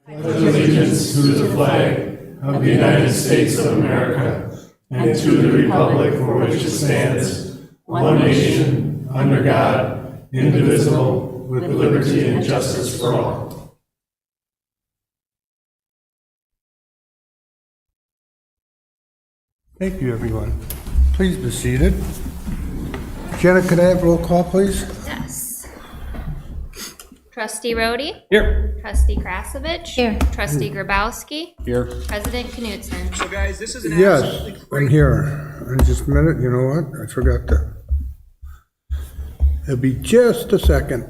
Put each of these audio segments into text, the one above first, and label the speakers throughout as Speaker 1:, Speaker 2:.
Speaker 1: Allegiance to the flag of the United States of America and to the republic for which it stands, one nation, under God, indivisible, with liberty and justice for all.
Speaker 2: Thank you, everyone. Please be seated. Jenna, could I have roll call, please?
Speaker 3: Yes. Trustee Rhodey?
Speaker 4: Here.
Speaker 3: Trustee Krasovich?
Speaker 5: Here.
Speaker 3: Trustee Grabowski?
Speaker 4: Here.
Speaker 3: President Knudsen?
Speaker 6: So guys, this is an
Speaker 2: Yes,
Speaker 6: absolutely
Speaker 2: I'm
Speaker 6: great
Speaker 2: here. In just a minute, you know what? I forgot to. It'll be just a second.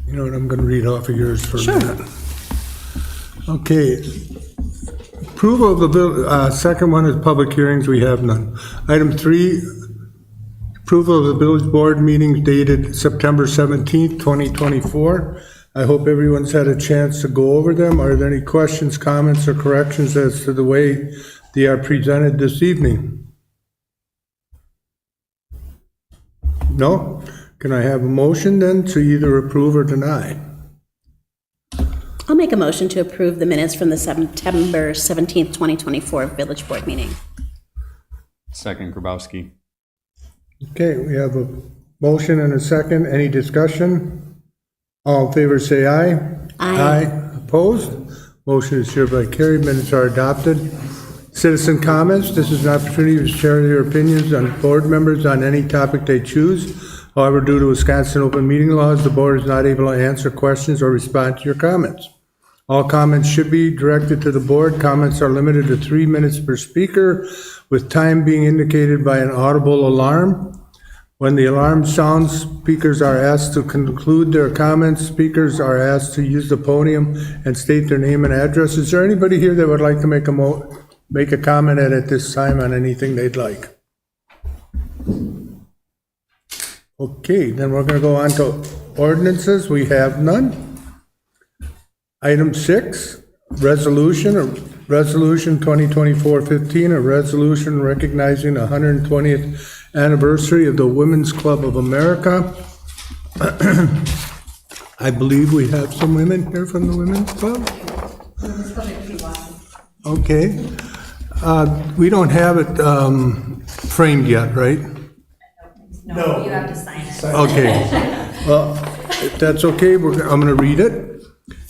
Speaker 2: You know what, I'm gonna read off of yours for a minute. Okay. Approval of the bill, second one is public hearings, we have none. Item 3, approval of the village board meetings dated September 17th, 2024. I hope everyone's had a chance to go over them. Are there any questions, comments, or corrections as to the way they are presented this evening? No? Can I have a motion then to either approve or deny?
Speaker 5: I'll make a motion to approve the minutes from the September 17th, 2024 Village Board meeting.
Speaker 4: Second, Grabowski.
Speaker 2: Okay, we have a motion and a second. Any discussion? All in favor say aye.
Speaker 5: Aye.
Speaker 2: Opposed? Motion is hereby carried. Minutes are adopted. Citizen comments. This is an opportunity to share their opinions on board members on any topic they choose. However, due to Wisconsin open meeting laws, the board is not able to answer questions or respond to your comments. All comments should be directed to the board. Comments are limited to 3 minutes per speaker, with time being indicated by an audible alarm. When the alarm sounds, speakers are asked to conclude their comments. Speakers are asked to use the podium and state their name and address. Is there anybody here that would like to make a comment at this time on anything they'd like? Okay, then we're going to go on to ordinances. We have none. Item 6, resolution 2024-15, a resolution recognizing the 120th anniversary of the Women's Club of America. I believe we have some women here from the Women's Club. Okay. We don't have it framed yet, right?
Speaker 3: No. You have to sign it.
Speaker 2: Okay. Well, if that's okay, I'm going to read it.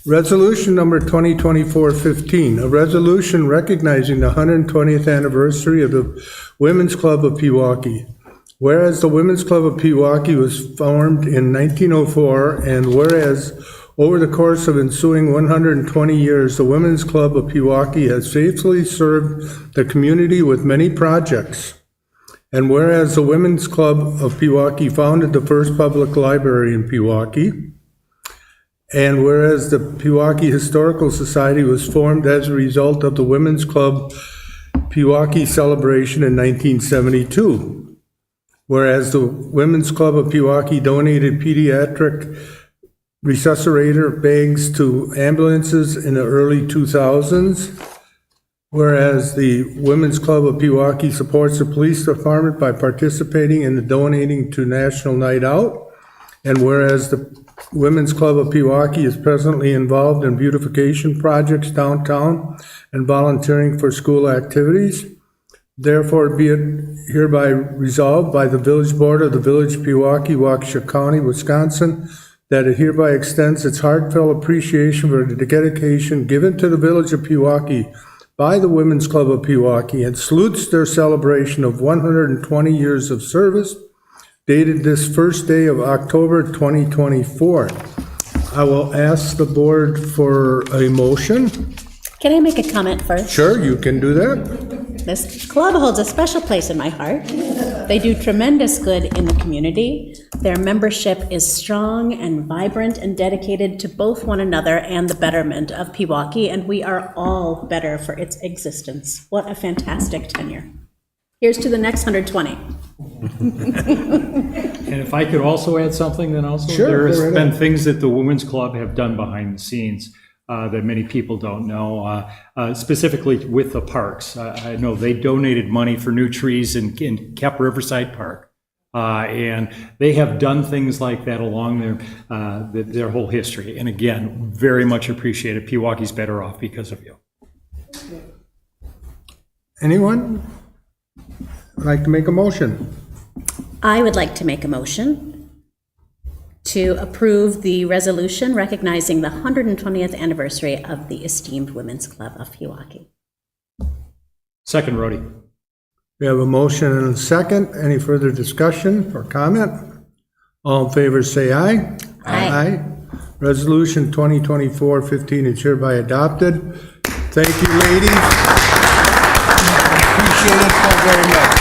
Speaker 2: Resolution number 2024-15, a resolution recognizing the 120th anniversary of the Women's Club of Pewaukee. Whereas the Women's Club of Pewaukee was formed in 1904, and whereas over the course of ensuing 120 years, the Women's Club of Pewaukee has faithfully served the community with many projects. And whereas the Women's Club of Pewaukee founded the first public library in Pewaukee, and whereas the Pewaukee Historical Society was formed as a result of the Women's Club Pewaukee celebration in 1972, whereas the Women's Club of Pewaukee donated pediatric resuscitator bags to ambulances in the early 2000s, whereas the Women's Club of Pewaukee supports the police department by participating in the donating to National Night Out, and whereas the Women's Club of Pewaukee is presently involved in beautification projects downtown and volunteering for school activities, therefore be it hereby resolved by the Village Board of the Village of Pewaukee, Waukesha County, Wisconsin, that it hereby extends its heartfelt appreciation for the dedication given to the Village of Pewaukee by the Women's Club of Pewaukee and salutes their celebration of 120 years of service, dated this first day of October 2024. I will ask the board for a motion.
Speaker 5: Can I make a comment first?
Speaker 2: Sure, you can do that.
Speaker 5: This club holds a special place in my heart. They do tremendous good in the community. Their membership is strong and vibrant and dedicated to both one another and the betterment of Pewaukee, and we are all better for its existence. What a fantastic tenure. Here's to the next 120.
Speaker 7: And if I could also add something, then also,
Speaker 2: Sure,
Speaker 7: there's
Speaker 2: go right
Speaker 7: been
Speaker 2: ahead.
Speaker 7: things that the Women's Club have done behind the scenes that many people don't know, specifically with the parks. I know they donated money for new trees in Kep Riverside Park. And they have done things like that along their whole history. And again, very much appreciated. Pewaukee's better off because of you.
Speaker 2: Anyone like to make a motion?
Speaker 5: I would like to make a motion to approve the resolution recognizing the 120th anniversary of the esteemed Women's Club of Pewaukee.
Speaker 7: Second, Rhodey.
Speaker 2: We have a motion and a second. Any further discussion or comment? All in favor, say aye.
Speaker 5: Aye.
Speaker 2: Resolution 2024-15 is hereby adopted. Thank you, ladies. Appreciate it so very much.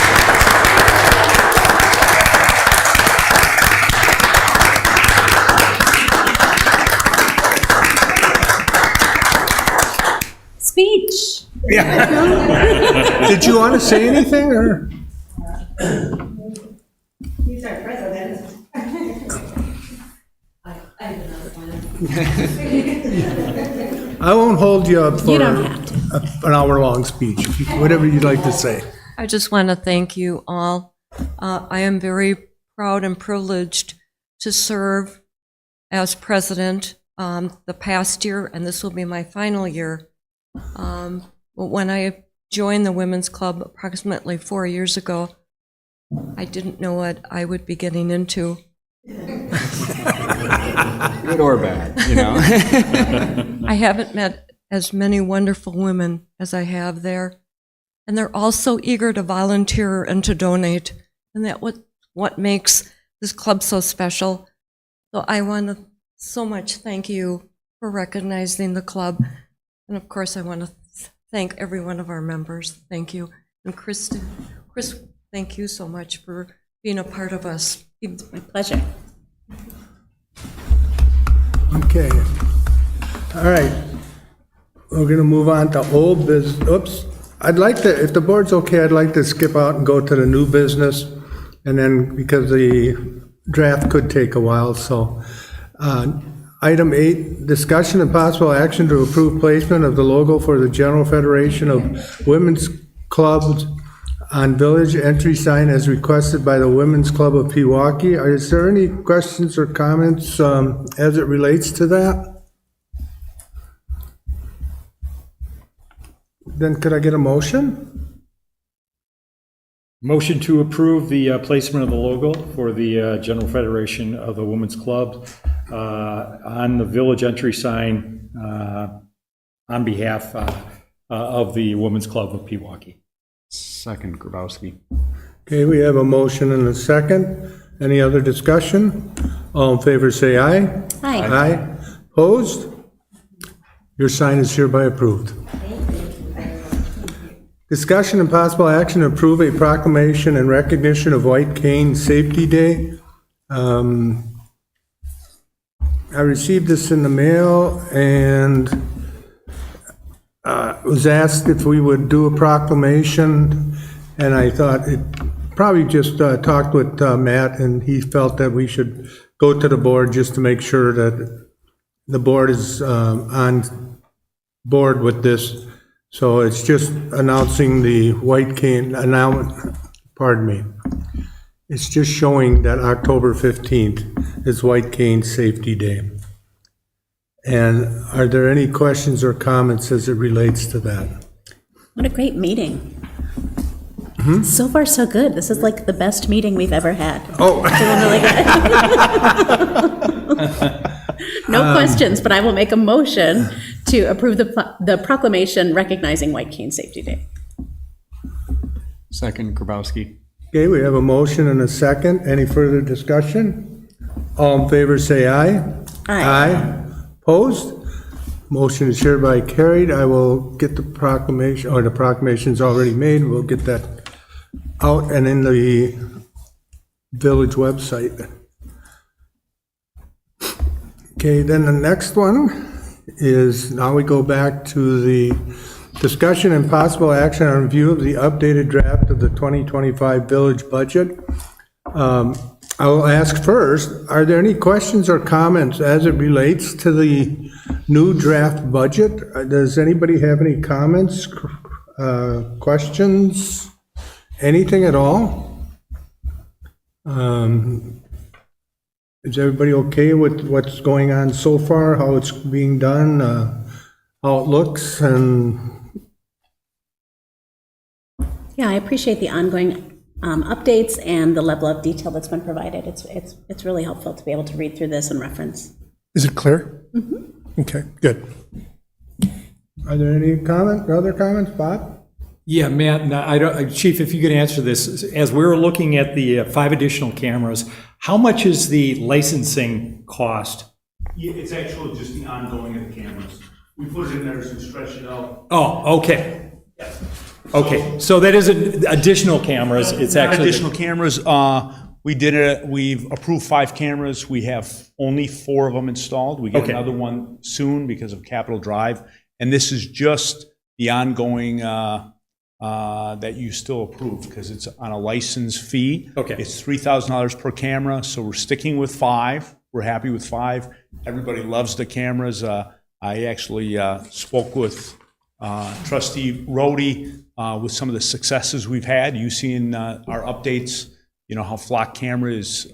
Speaker 5: Speech.
Speaker 2: Did you want to say anything, or?
Speaker 6: He's our president. I have another one.
Speaker 2: I won't hold you up for
Speaker 5: You don't have to.
Speaker 2: an hour-long speech, whatever you'd like to say.
Speaker 8: I just want to thank you all. I am very proud and privileged to serve as president the past year, and this will be my final year. When I joined the Women's Club approximately 4 years ago, I didn't know what I would be getting into.
Speaker 4: Good or bad, you know?
Speaker 8: I haven't met as many wonderful women as I have there. And they're all so eager to volunteer and to donate. And that what makes this club so special. So I want to so much thank you for recognizing the club. And of course, I want to thank every one of our members. Thank you. And Chris, thank you so much for being a part of us.
Speaker 5: My pleasure.
Speaker 2: Okay. All right. We're going to move on to old business. Oops. I'd like to, if the board's okay, I'd like to skip out and go to the new business. And then, because the draft could take a while, so. Item 8, discussion and possible action to approve placement of the logo for the General Federation of Women's Clubs on village entry sign as requested by the Women's Club of Pewaukee. Is there any questions or comments as it relates to that? Then could I get a motion?
Speaker 7: Motion to approve the placement of the logo for the General Federation of the Women's Club on the village entry sign on behalf of the Women's Club of Pewaukee.
Speaker 4: Second, Grabowski.
Speaker 2: Okay, we have a motion and a second. Any other discussion? All in favor, say aye.
Speaker 5: Aye.
Speaker 2: Aye. Opposed? Your sign is hereby approved. Discussion and possible action to approve a proclamation in recognition of White Cane Safety Day. I received this in the mail and was asked if we would do a proclamation, and I thought it probably just talked with Matt, and he felt that we should go to the board just to make sure that the board is on board with this. So it's just announcing the White Cane, pardon me. It's just showing that October 15th is White Cane Safety Day. And are there any questions or comments as it relates to that?
Speaker 5: What a great meeting. So far, so good. This is like the best meeting we've ever had.
Speaker 2: Oh,
Speaker 5: Doing really good. No questions, but I will make a motion to approve the proclamation recognizing White Cane Safety Day.
Speaker 4: Second, Grabowski.
Speaker 2: okay, we have a motion and a second. Any further discussion? All in favor, say aye.
Speaker 5: Aye.
Speaker 2: Opposed? Motion is hereby carried. I will get the proclamation, or the proclamation's already made. We'll get that out and in the village website. Okay, then the next one is, now we go back to the discussion and possible action on review of the updated draft of the 2025 village budget. I will ask first, are there any questions or comments as it relates to the new draft budget? Does anybody have any comments, questions, anything at all? Is everybody okay with what's going on so far, how it's being done, how it looks, and
Speaker 5: Yeah, I appreciate the ongoing updates and the level of detail that's been provided. It's really helpful to be able to read through this and reference.
Speaker 9: Is it clear? Mm-hmm. Okay, good.
Speaker 2: are there any other comments, Bob?
Speaker 7: Yeah, Matt, no, Chief, if you could answer this, as we were looking at the 5 additional cameras, how much is the licensing cost?
Speaker 10: Yeah, it's actually just the ongoing of the cameras. We put it in there to stretch it out.
Speaker 7: Oh, okay. Okay, so that isn't additional cameras, it's
Speaker 10: Not
Speaker 7: actually.
Speaker 10: additional cameras. We've approved 5 cameras. We have only 4 of them installed. We get
Speaker 7: Okay.
Speaker 10: another one soon because of Capitol Drive. And this is just the ongoing that you still approve because it's on a license fee.
Speaker 7: Okay.
Speaker 10: It's $3,000 per camera, so we're sticking with 5. We're happy with 5. Everybody loves the cameras. I actually spoke with Trustee Rhodey with some of the successes we've had. You see in our updates, you know, how Flock Camera is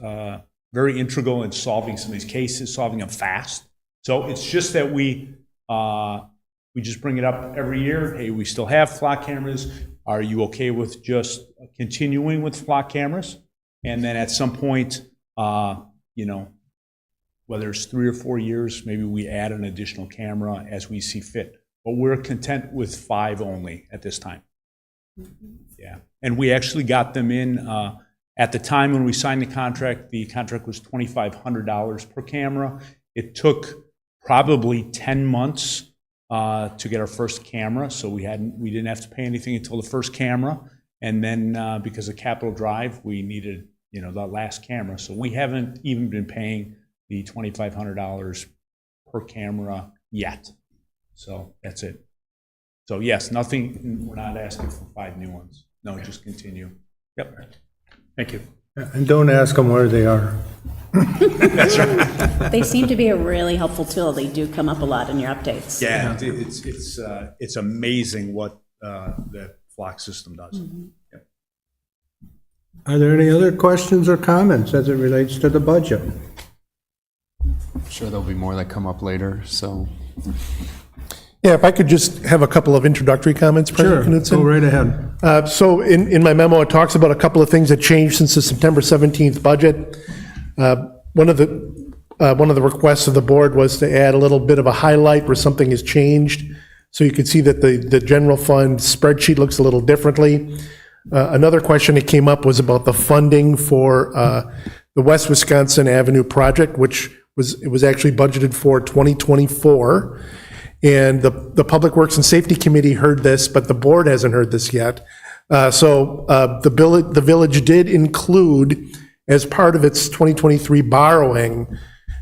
Speaker 10: very integral in solving some of these cases, solving them fast. So it's just that we just bring it up every year. Hey, we still have Flock cameras. Are you okay with just continuing with Flock cameras? And then at some point, you know, whether it's 3 or 4 years, maybe we add an additional camera as we see fit. But we're content with 5 only at this time. Yeah, and we actually got them in, at the time when we signed the contract was $2,500 per camera. It took probably 10 months to get our first camera, so we didn't have to pay anything until the first camera. And then because of Capitol Drive, we needed, you know, that last camera. So we haven't even been paying the $2,500 per camera yet. So that's it. So yes, nothing, we're not asking for 5 new ones. No, just continue. Yep.
Speaker 7: Thank you.
Speaker 2: And don't ask them where they are.
Speaker 5: They seem to be a really helpful tool. They do come up a lot in your updates.
Speaker 10: Yeah, it's amazing what the Flock system does. Yep.
Speaker 2: Are there any other questions or comments as it relates to the budget?
Speaker 4: I'm sure there'll be more that come up later, so.
Speaker 9: Yeah, if I could just have a couple of introductory comments,
Speaker 2: Sure,
Speaker 9: President Knudsen.
Speaker 2: go right ahead.
Speaker 9: So in my memo, it talks about a couple of things that changed since the September 17th budget. One of the requests of the board was to add a little bit of a highlight where something has changed. So you can see that the general fund spreadsheet looks a little differently. Another question that came up was about the funding for the West Wisconsin Avenue project, which was actually budgeted for 2024. And the Public Works and Safety Committee heard this, but the board hasn't heard this yet. So the village did include, as part of its 2023 borrowing,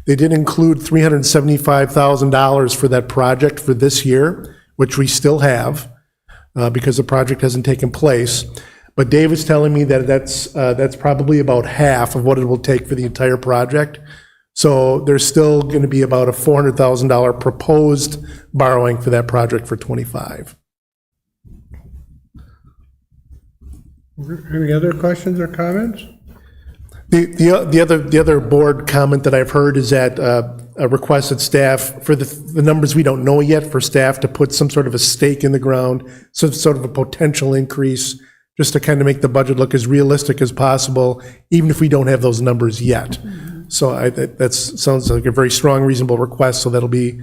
Speaker 9: they did include $375,000 for that project for this year, which we still have, because the project hasn't taken place. But Dave is telling me that that's probably about half of what it will take for the entire project. So there's still going to be about a $400,000 proposed borrowing for that project for '25.
Speaker 2: Any other questions or comments?
Speaker 9: The other board comment that I've heard is that a request that staff, for the numbers we don't know yet, for staff to put some sort of a stake in the ground, so sort of a potential increase, just to kind of make the budget look as realistic as possible, even if we don't have those numbers yet. So that sounds like a very strong, reasonable request, so that'll be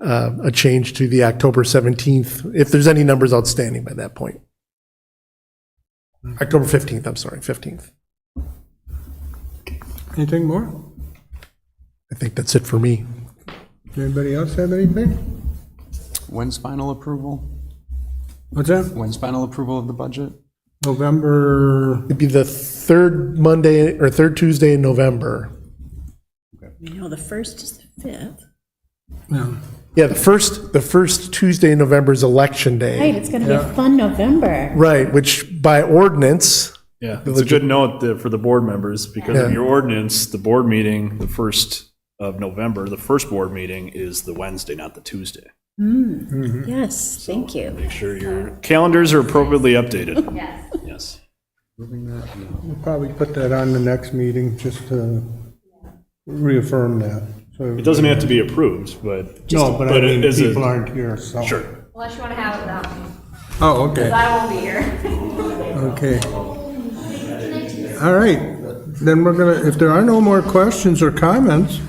Speaker 9: a change to the October 17th, if there's any numbers outstanding by that point. October 15th, I'm sorry, 15th.
Speaker 2: Anything more?
Speaker 9: I think that's it for me.
Speaker 2: Anybody else have anything?
Speaker 4: When's final approval?
Speaker 2: What's that?
Speaker 4: When's final approval of the budget?
Speaker 2: November,
Speaker 9: It'd be the third Monday, or third Tuesday in November.
Speaker 5: You know, the first is the 5th.
Speaker 2: no.
Speaker 9: Yeah, the first Tuesday in November is Election
Speaker 5: Right,
Speaker 9: Day.
Speaker 5: it's going to be a fun November.
Speaker 9: Right, which by ordinance,
Speaker 11: Yeah, it's a good note for the board members, because of
Speaker 9: Yeah.
Speaker 11: your ordinance, the board meeting, the 1st of November, the first board meeting is the Wednesday, not the Tuesday.
Speaker 5: Yes, thank you.
Speaker 11: Make sure your calendars are appropriately updated.
Speaker 3: Yes.
Speaker 11: Yes.
Speaker 2: We'll probably put that on the next meeting, just to reaffirm that. So-
Speaker 11: It doesn't have to be approved, but.
Speaker 2: No, but I mean,
Speaker 11: it is a-
Speaker 2: people aren't here, so.
Speaker 11: Sure.
Speaker 3: Unless you want to have it without me,
Speaker 2: Oh, okay,
Speaker 3: because I won't be here.
Speaker 2: okay. All right, then we're gonna, if there are no more questions or comments,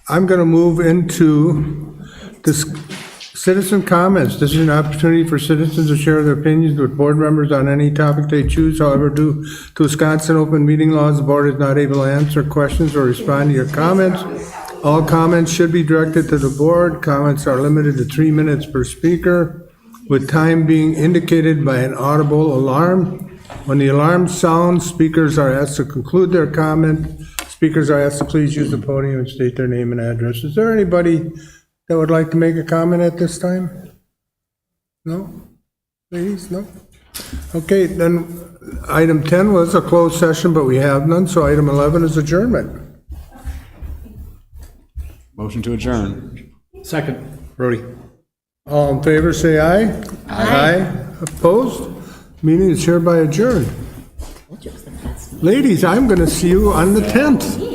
Speaker 2: I'm gonna move into this citizen comments. This is an opportunity for citizens to share their opinions with board members on any topic they choose. However, due to Wisconsin open meeting laws, the board is not able to answer questions or respond to your comments. All comments should be directed to the board. Comments are limited to 3 minutes per speaker, with time being indicated by an audible alarm. When the alarm sounds, speakers are asked to conclude their comment. Speakers are asked to please use the podium and state their name and address. Is there anybody that would like to make a comment at this time? No? Ladies, no? Okay, then item 10 was a closed session, but we have none, so item 11 is adjournment.
Speaker 4: Motion to adjourn.
Speaker 7: Second.
Speaker 2: Brody. All in favor, say aye. Aye. Opposed? Meeting is hereby adjourned. Ladies, I'm going to see you on the 10th.